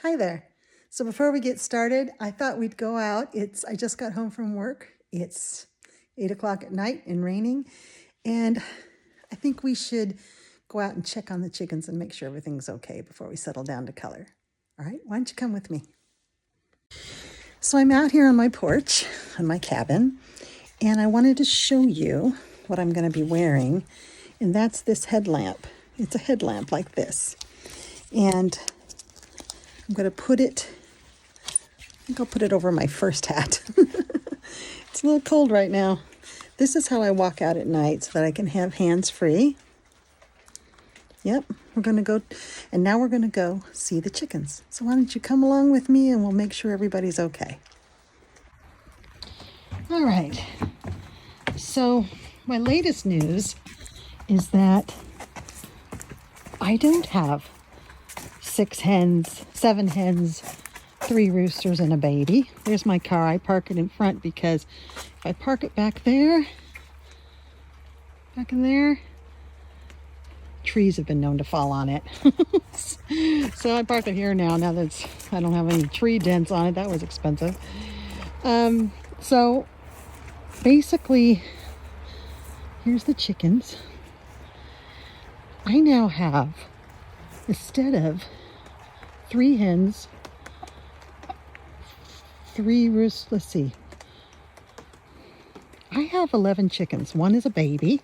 Hi there. So before we get started, I thought we'd go out. I just got home from work. It's 8 o'clock at night and raining. And I think we should go out and check on the chickens and make sure everything's okay before we settle down to color. All right, why don't you come with me? So I'm out here on my porch, on my cabin, and I wanted to show you what I'm going to be wearing. And that's this headlamp. It's a headlamp like this. And I'm going to put it, I think I'll put it over my first hat. It's a little cold right now. This is how I walk out at night so that I can have hands free. Yep, we're going to go, and now we're going to go see the chickens. So why don't you come along with me and we'll make sure everybody's okay. All right, so my latest news is that I don't have 6 hens, 7 hens, 3 roosters, and a baby. There's my car. I park it in front because if I park it back there, back in there, trees have been known to fall on it. So I parked it here now. Now that I don't have any tree dents on it. That was expensive. So basically, here's the chickens. I now have, instead of 3 hens, 3 roosters, let's see. I have 11 chickens. 1 is a baby.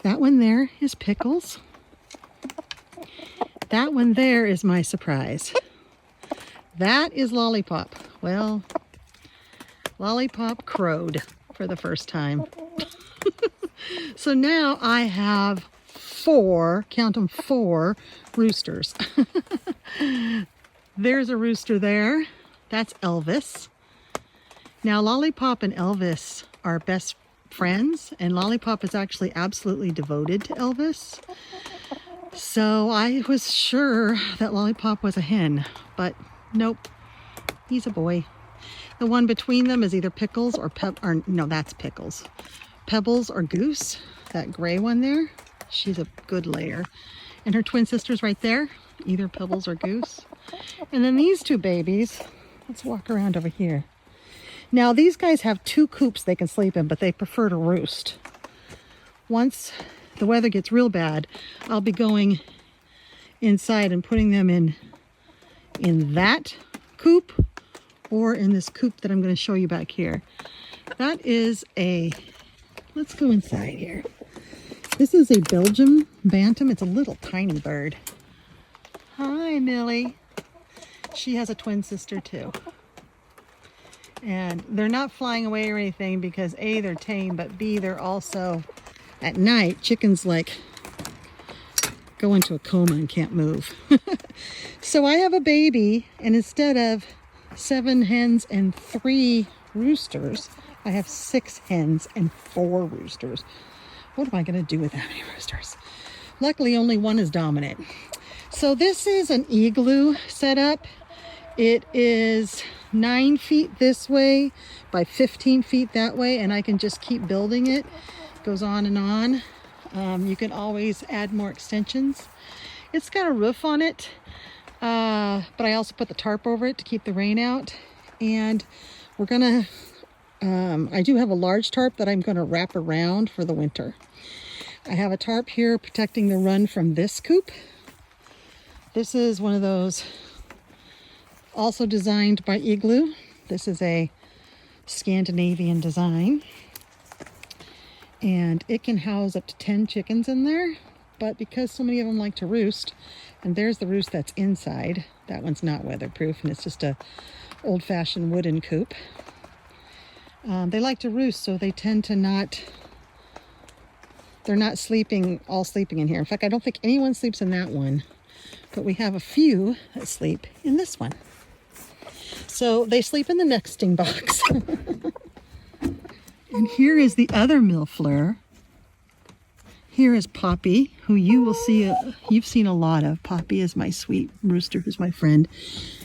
That one there is Pickles. That one there is my surprise. That is Lollipop. Well, Lollipop crowed for the first time. So now I have 4, count them, 4 roosters. There's a rooster there. That's Elvis. Now Lollipop and Elvis are best friends, and Lollipop is actually absolutely devoted to Elvis. So I was sure that Lollipop was a hen, but nope, he's a boy. The one between them is either Pickles or no, that's Pickles. Pebbles or Goose, that gray one there. She's a good layer. And her twin sister's right there, either Pebbles or Goose. And then these 2 babies, let's walk around over here. Now these guys have 2 coops they can sleep in, but they prefer to roost. Once the weather gets real bad, I'll be going inside and putting them in that coop or in this coop that I'm going to show you back here. That is let's go inside here. This is a Belgian bantam. It's a little tiny bird. Hi, Millie. She has a twin sister too. And they're not flying away or anything because A, they're tame, but B, they're also, at night, chickens like go into a coma and can't move. So I have a baby, and instead of 7 hens and 3 roosters, I have 6 hens and 4 roosters. What am I going to do with that many roosters? Luckily, only 1 is dominant. So this is an igloo setup. It is 9 feet this way by 15 feet that way, and I can just keep building it. It goes on and on. You can always add more extensions. It's got a roof on it, but I also put the tarp over it to keep the rain out. And we're gonna, I do have a large tarp that I'm gonna wrap around for the winter. I have a tarp here protecting the run from this coop. This is one of those also designed by Igloo. This is a Scandinavian design. And it can house up to 10 chickens in there. But because so many of them like to roost, and there's the roost that's inside. That one's not weatherproof, and it's just a old-fashioned wooden coop. They like to roost, so they tend to not, they're not all sleeping in here. In fact, I don't think anyone sleeps in that one. But we have a few that sleep in this one. So they sleep in the nesting box. And here is the other millefleur. Here is Poppy, who you will see, you've seen a lot of. Poppy is my sweet rooster, who's my friend.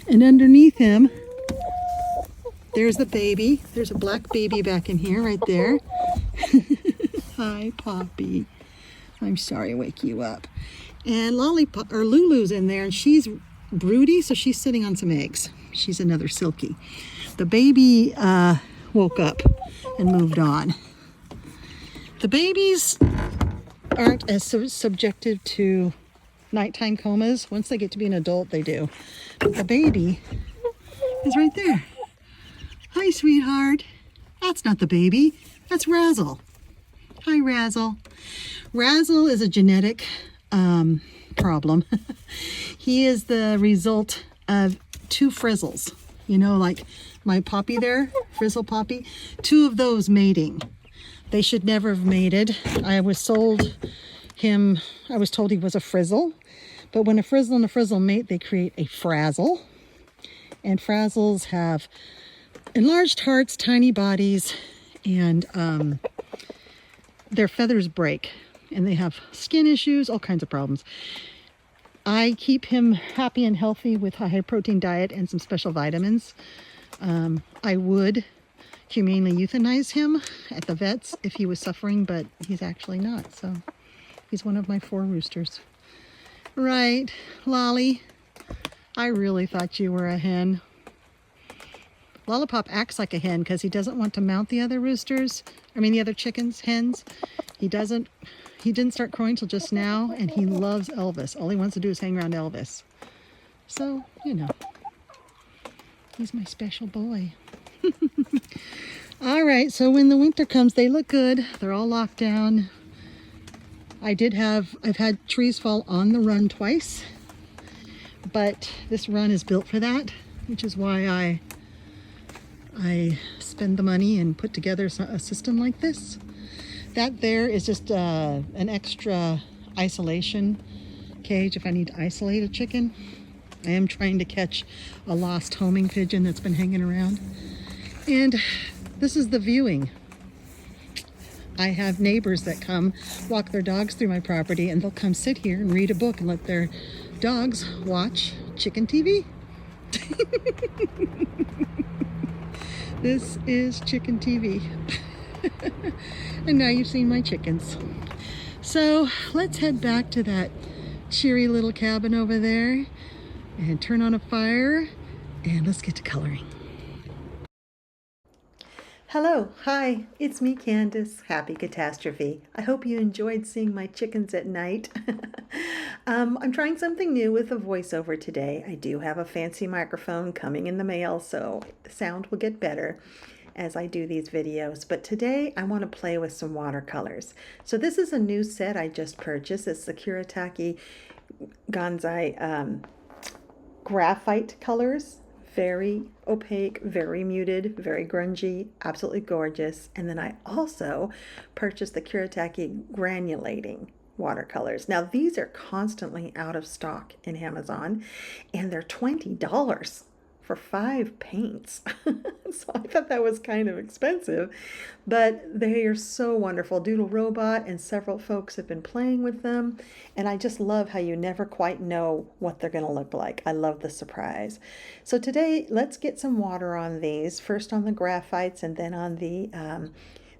And underneath him, there's the baby. There's a black baby back in here, right there. Hi, Poppy. I'm sorry I wake you up. And Lollipop, or Lulu's in there, and she's broody, so she's sitting on some eggs. She's another Silky. The baby woke up and moved on. The babies aren't as subjected to nighttime comas. Once they get to be an adult, they do. But the baby is right there. Hi, sweetheart. That's not the baby. That's Razzle. Hi, Razzle. Razzle is a genetic problem. He is the result of two frizzles. You know, like my poppy there, frizzle poppy. Two of those mating. They should never have mated. I was told he was a frizzle. But when a frizzle and a frizzle mate, they create a frazzle. And frazzles have enlarged hearts, tiny bodies, and their feathers break. And they have skin issues, all kinds of problems. I keep him happy and healthy with a high protein diet and some special vitamins. I would humanely euthanize him at the vet's if he was suffering, but he's actually not. So he's one of my 4 roosters. Right, Lolly, I really thought you were a hen. Lollipop acts like a hen because he doesn't want to mount the other roosters. I mean the other chickens, hens. He didn't start crowing till just now, and he loves Elvis. All he wants to do is hang around Elvis. So, you know, he's my special boy. All right, so when the winter comes, they look good. They're all locked down. I've had trees fall on the run twice, but this run is built for that, which is why I spend the money and put together a system like this. That there is just an extra isolation cage if I need to isolate a chicken. I am trying to catch a lost homing pigeon that's been hanging around. And this is the viewing. I have neighbors that come walk their dogs through my property, and they'll come sit here and read a book and let their dogs watch chicken TV. This is chicken TV. And now you've seen my chickens. So let's head back to that cheery little cabin over there and turn on a fire, and let's get to coloring. Hello, hi, it's me, Candice. Happy catastrophe. I hope you enjoyed seeing my chickens at night. I'm trying something new with a voiceover today. I do have a fancy microphone coming in the mail, so the sound will get better as I do these videos. But today I want to play with some watercolors. So this is a new set I just purchased. It's the Kuretake Graphite colors. Very opaque, very muted, very grungy, absolutely gorgeous. And then I also purchased the Kuretake Granulating watercolors. Now these are constantly out of stock in Amazon, and they're $20 for 5 paints. So I thought that was kind of expensive, but they are so wonderful. Doodle Robot and several folks have been playing with them, and I just love how you never quite know what they're going to look like. I love the surprise. So today, let's get some water on these, first on the graphites and then on the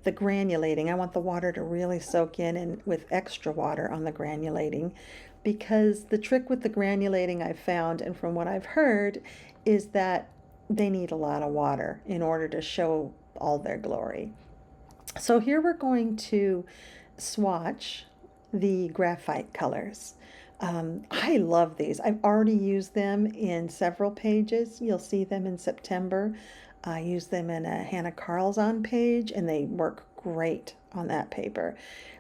granulating. I want the water to really soak in, and with extra water on the granulating, because the trick with the granulating I've found, and from what I've heard, is that they need a lot of water in order to show all their glory. So here we're going to swatch the graphite colors. I love these. I've already used them in several pages. You'll see them in September. I use them in a Hannah Carlzon page, and they work great on that paper.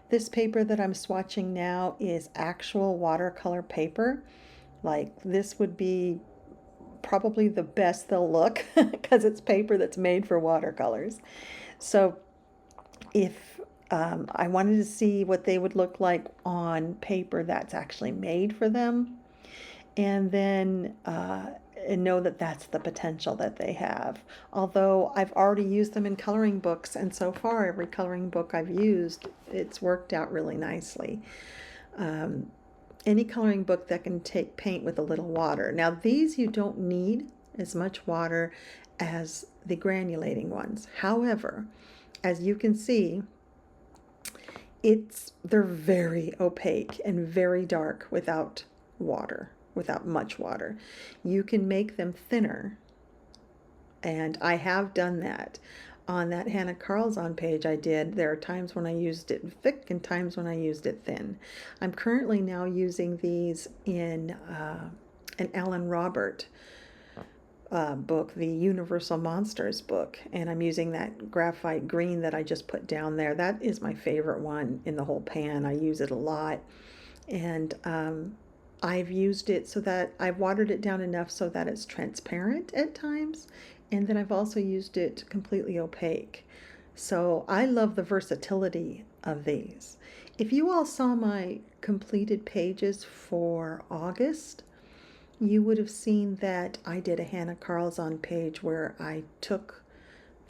This paper that I'm swatching now is actual watercolor paper. Like, this would be probably the best they'll look because it's paper that's made for watercolors. So if I wanted to see what they would look like on paper that's actually made for them, and then and know that that's the potential that they have. Although I've already used them in coloring books, and so far every coloring book I've used, it's worked out really nicely. Any coloring book that can take paint with a little water. Now these you don't need as much water as the granulating ones. However, as you can see, they're very opaque and very dark without water, without much water. You can make them thinner, and I have done that. On that Hannah Carlzon page I did, there are times when I used it thick and times when I used it thin. I'm currently now using these in an Alan Robert book, the Universal Monsters book, and I'm using that graphite green that I just put down there. That is my favorite one in the whole pan. I use it a lot, and I've used it so that I've watered it down enough so that it's transparent at times, and then I've also used it completely opaque. So I love the versatility of these. If you all saw my completed pages for August, you would have seen that I did a Hannah Carlzon page where I took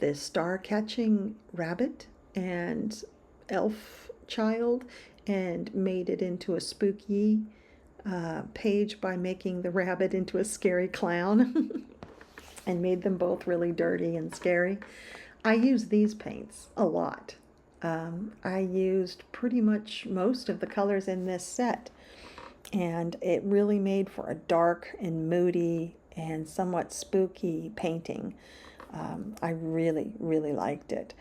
this star-catching rabbit and elf child and made it into a spooky page by making the rabbit into a scary clown and made them both really dirty and scary. I use these paints a lot. I used pretty much most of the colors in this set, and it really made for a dark and moody and somewhat spooky painting. I really, really liked it.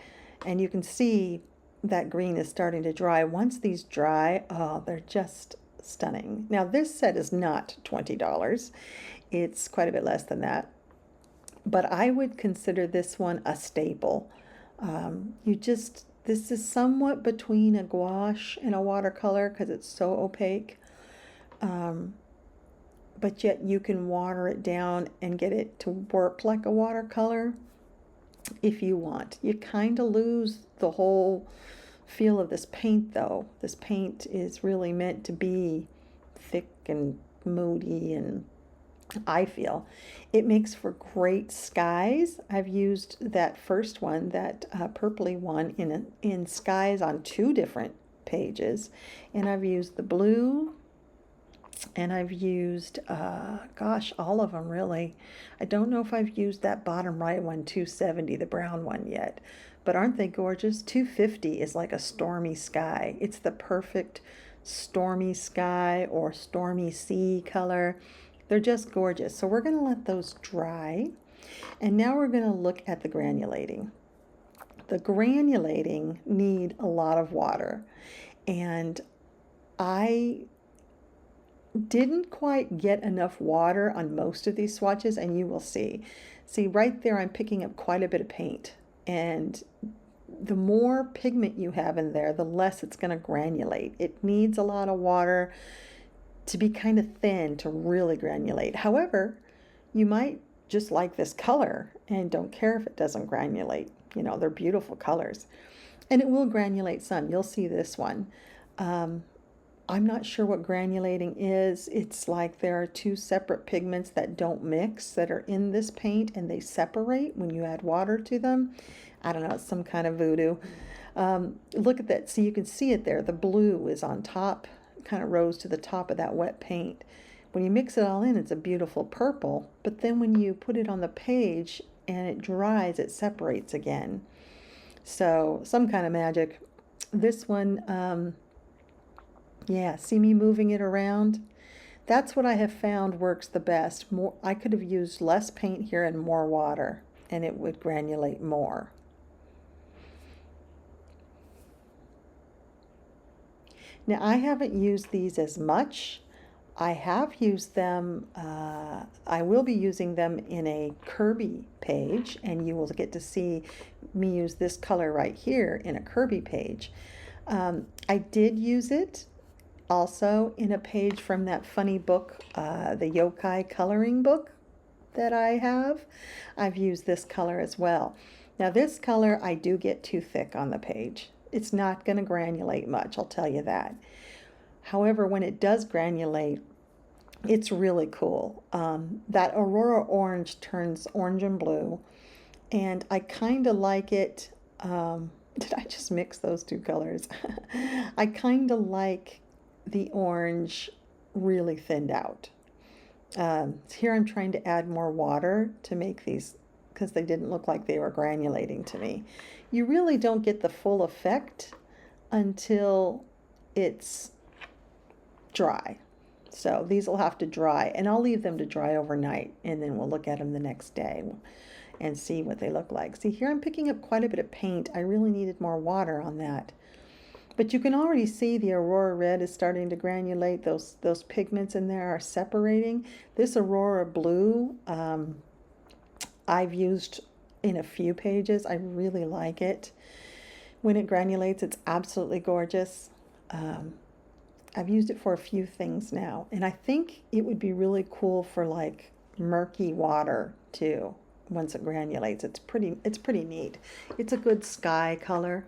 And you can see that green is starting to dry. Once these dry, oh, they're just stunning. Now this set is not $20. It's quite a bit less than that. But I would consider this one a staple. This is somewhat between a gouache and a watercolor because it's so opaque. But yet you can water it down and get it to work like a watercolor if you want. You kind of lose the whole feel of this paint though. This paint is really meant to be thick and moody, and I feel it makes for great skies. I've used that first one, that purpley one, in skies on 2 different pages, and I've used the blue, and I've used all of them really. I don't know if I've used that bottom right one, 270, the brown one, yet, but aren't they gorgeous? 250 is like a stormy sky. It's the perfect stormy sky or stormy sea color. They're just gorgeous. So we're going to let those dry, and now we're going to look at the granulating. The granulating need a lot of water, and I didn't quite get enough water on most of these swatches, and you will see. See right there, I'm picking up quite a bit of paint, and the more pigment you have in there, the less it's going to granulate. It needs a lot of water to be kind of thin to really granulate. However, you might just like this color and don't care if it doesn't granulate. You know, they're beautiful colors, and it will granulate some. You'll see this one. I'm not sure what granulating is. It's like there are 2 separate pigments that don't mix that are in this paint, and they separate when you add water to them. I don't know, it's some kind of voodoo. Look at that. See, you can see it there. The blue is on top, kind of rose to the top of that wet paint. When you mix it all in, it's a beautiful purple, but then when you put it on the page and it dries, it separates again. So some kind of magic. This one, yeah, see me moving it around? That's what I have found works the best. I could have used less paint here and more water, and it would granulate more. Now, I haven't used these as much. I have used them, I will be using them in a Kerby page, and you will get to see me use this color right here in a Kerby page. I did use it also in a page from that funny book, the yokai coloring book that I have. I've used this color as well. Now this color I do get too thick on the page. It's not going to granulate much, I'll tell you that. However, when it does granulate, it's really cool. That Aurora Orange turns orange and blue, and I kind of like it. Did I just mix those 2 colors? I kind of like the orange really thinned out. Here I'm trying to add more water to make these, because they didn't look like they were granulating to me. You really don't get the full effect until it's dry. So these will have to dry, and I'll leave them to dry overnight, and then we'll look at them the next day and see what they look like. See, here I'm picking up quite a bit of paint. I really needed more water on that. But you can already see the Aurora Red is starting to granulate. Those pigments in there are separating. This Aurora Blue, I've used in a few pages. I really like it. When it granulates, it's absolutely gorgeous. I've used it for a few things now, and I think it would be really cool for like murky water too. Once it granulates, it's pretty neat. It's a good sky color.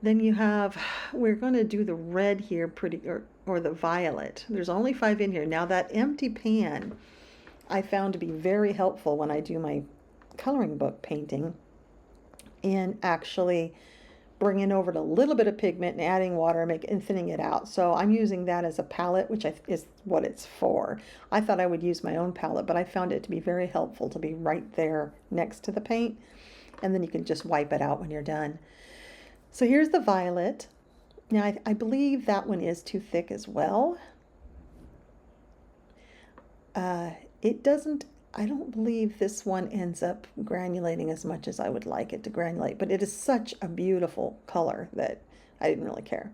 Then you have, we're going to do the red here, or the violet. There's only 5 in here. Now that empty pan I found to be very helpful when I do my coloring book painting, in actually bringing over a little bit of pigment and adding water and thinning it out. So I'm using that as a palette, which is what it's for. I thought I would use my own palette, but I found it to be very helpful to be right there next to the paint, and then you can just wipe it out when you're done. So here's the violet. Now I believe that one is too thick as well. I don't believe this one ends up granulating as much as I would like it to granulate, but it is such a beautiful color that I didn't really care.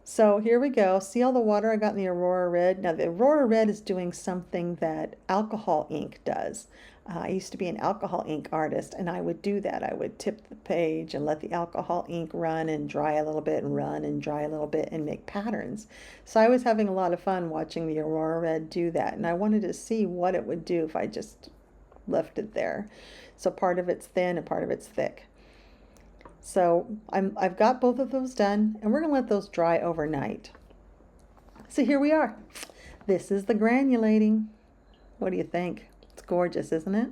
So here we go. See all the water I got in the Aurora Red? Now the Aurora Red is doing something that alcohol ink does. I used to be an alcohol ink artist, and I would do that. I would tip the page and let the alcohol ink run and dry a little bit and run and dry a little bit and make patterns. So I was having a lot of fun watching the Aurora Red do that, and I wanted to see what it would do if I just left it there. So part of it's thin and part of it's thick. So I've got both of those done, and we're going to let those dry overnight. So here we are. This is the granulating. What do you think? It's gorgeous, isn't it?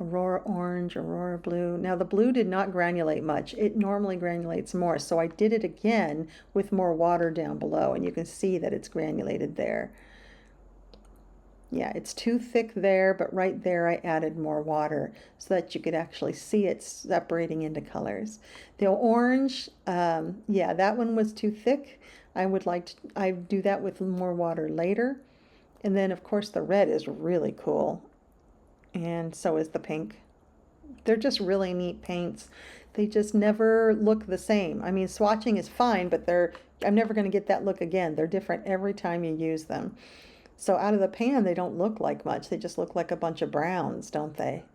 Aurora Orange, Aurora Blue. Now the blue did not granulate much. It normally granulates more, so I did it again with more water down below, and you can see that it's granulated there. Yeah, it's too thick there, but right there I added more water so that you could actually see it separating into colors. The orange, yeah, that one was too thick. I do that with more water later. And then of course the red is really cool. And so is the pink. They're just really neat paints. They just never look the same. I mean, swatching is fine, but I'm never going to get that look again. They're different every time you use them. So out of the pan, they don't look like much. They just look like a bunch of browns, don't they?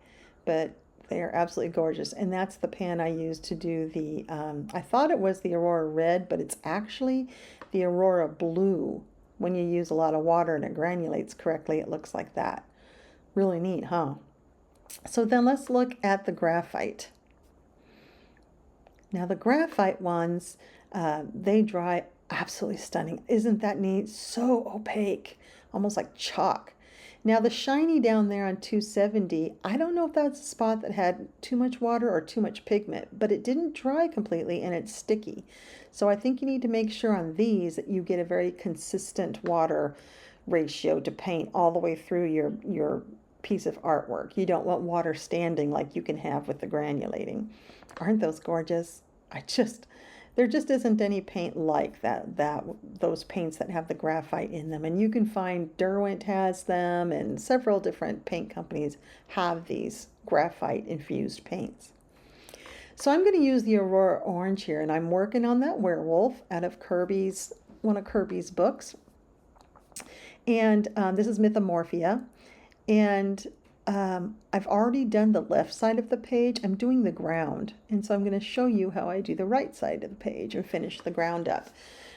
But they are absolutely gorgeous. And that's the pan I used to do the, I thought it was the Aurora Red, but it's actually the Aurora Blue. When you use a lot of water and it granulates correctly, it looks like that. Really neat, huh? So then let's look at the graphite. Now the graphite ones, they dry absolutely stunning. Isn't that neat? So opaque, almost like chalk. Now the shiny down there on 270, I don't know if that's a spot that had too much water or too much pigment, but it didn't dry completely and it's sticky. So I think you need to make sure on these that you get a very consistent water ratio to paint all the way through your piece of artwork. You don't want water standing like you can have with the granulating. Aren't those gorgeous? There just isn't any paint like those paints that have the graphite in them. And you can find Derwent has them, and several different paint companies have these graphite infused paints. So I'm going to use the Aurora Orange here, and I'm working on that werewolf out of one of Kerby's books. And this is Mythomorphia. And I've already done the left side of the page. I'm doing the ground. And so I'm going to show you how I do the right side of the page and finish the ground up.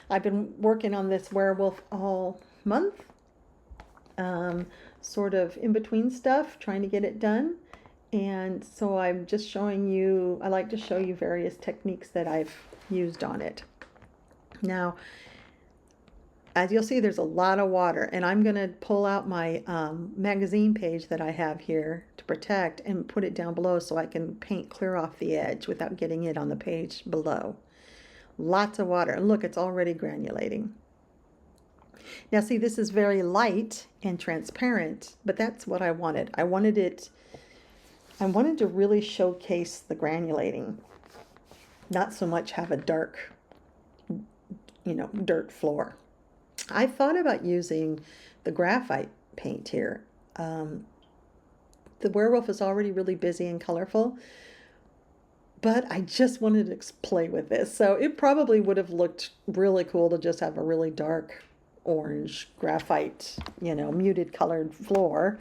I've been working on this werewolf all month, sort of in between stuff, trying to get it done. And so I'm just showing you, I like to show you various techniques that I've used on it. Now, as you'll see, there's a lot of water, and I'm going to pull out my magazine page that I have here to protect and put it down below so I can paint clear off the edge without getting it on the page below. Lots of water, and look, it's already granulating. Now see, this is very light and transparent, but that's what I wanted. I wanted to really showcase the granulating. not so much have a dark, dirt floor. I thought about using the graphite paint here. The werewolf is already really busy and colorful, but I just wanted to play with this. So it probably would have looked really cool to just have a really dark orange graphite, muted colored floor,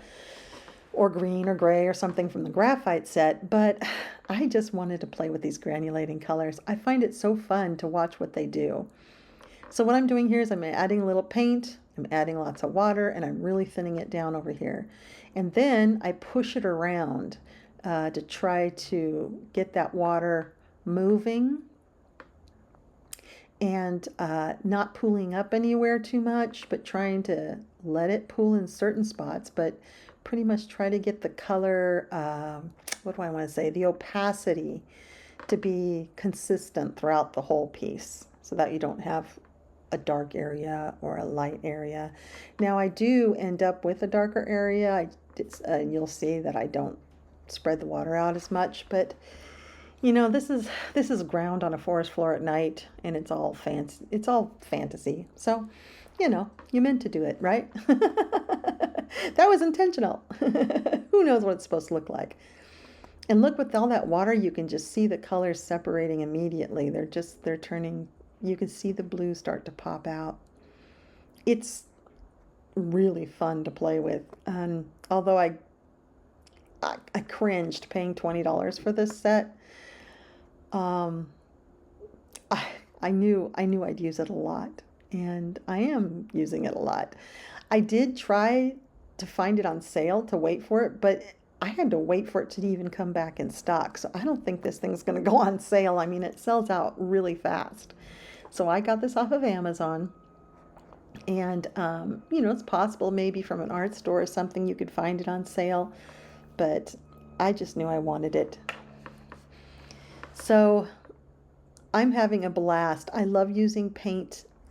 or green or gray or something from the graphite set. But I just wanted to play with these granulating colors. I find it so fun to watch what they do. So what I'm doing here is I'm adding a little paint, I'm adding lots of water, and I'm really thinning it down over here. And then I push it around to try to get that water moving and not pooling up anywhere too much, but trying to let it pool in certain spots, but pretty much try to get the color, the opacity to be consistent throughout the whole piece so that you don't have a dark area or a light area. Now I do end up with a darker area. You'll see that I don't spread the water out as much, but this is ground on a forest floor at night, and it's all fantasy. So, you meant to do it, right? That was intentional. Who knows what it's supposed to look like? And look, with all that water, you can just see the colors separating immediately. They're turning, you can see the blue start to pop out. It's really fun to play with. Although I cringed paying $20 for this set. I knew I'd use it a lot, and I am using it a lot. I did try to find it on sale to wait for it, but I had to wait for it to even come back in stock. So I don't think this thing's going to go on sale. I mean, it sells out really fast. So I got this off of Amazon, and it's possible maybe from an art store or something you could find it on sale, but I just knew I wanted it. So I'm having a blast. I love using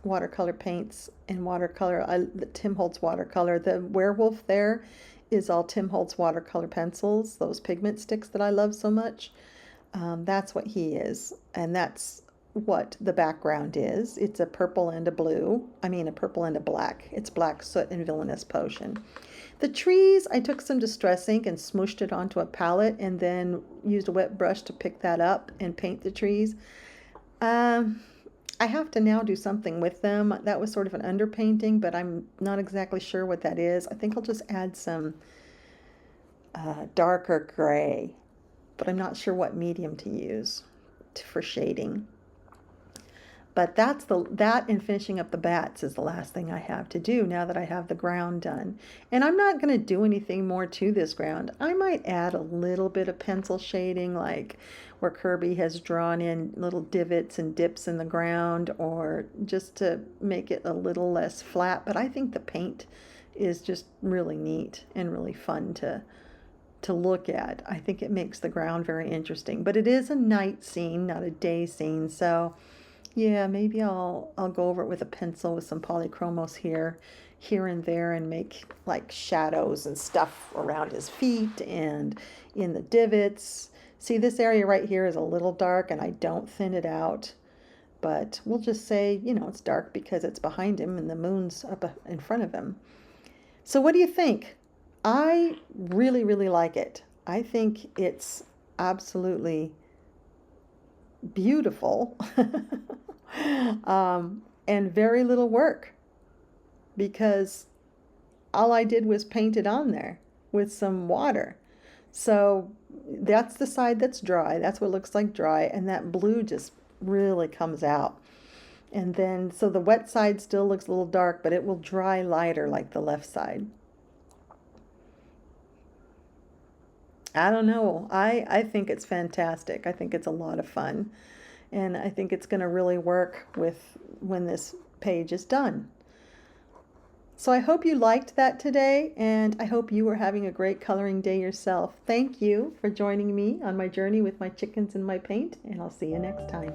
watercolor paints and watercolor. The Tim Holtz watercolor. The werewolf there is all Tim Holtz watercolor pencils, those pigment sticks that I love so much. That's what he is, and that's what the background is. It's a purple and a purple and a black. It's Black Soot and Villainous Potion. The trees, I took some Distress ink and smooshed it onto a palette and then used a wet brush to pick that up and paint the trees. I have to now do something with them. That was sort of an underpainting, but I'm not exactly sure what that is. I think I'll just add some darker gray, but I'm not sure what medium to use for shading. But that and finishing up the bats is the last thing I have to do now that I have the ground done. And I'm not going to do anything more to this ground. I might add a little bit of pencil shading, like where Kerby has drawn in little divots and dips in the ground, or just to make it a little less flat. But I think the paint is just really neat and really fun to look at. I think it makes the ground very interesting. But it is a night scene, not a day scene, so yeah, maybe I'll go over it with a pencil with some polychromos here and there, and make like shadows and stuff around his feet and in the divots. See, this area right here is a little dark, and I don't thin it out, but we'll just say, it's dark because it's behind him and the moon's up in front of him. So what do you think? I really, really like it. I think it's absolutely beautiful. And very little work, because all I did was paint it on there with some water. So that's the side that's dry. That's what it looks like dry, and that blue just really comes out. And then, so the wet side still looks a little dark, but it will dry lighter like the left side. I don't know. I think it's fantastic. I think it's a lot of fun. And I think it's going to really work with when this page is done. So I hope you liked that today, and I hope you are having a great coloring day yourself. Thank you for joining me on my journey with my chickens and my paint, and I'll see you next time.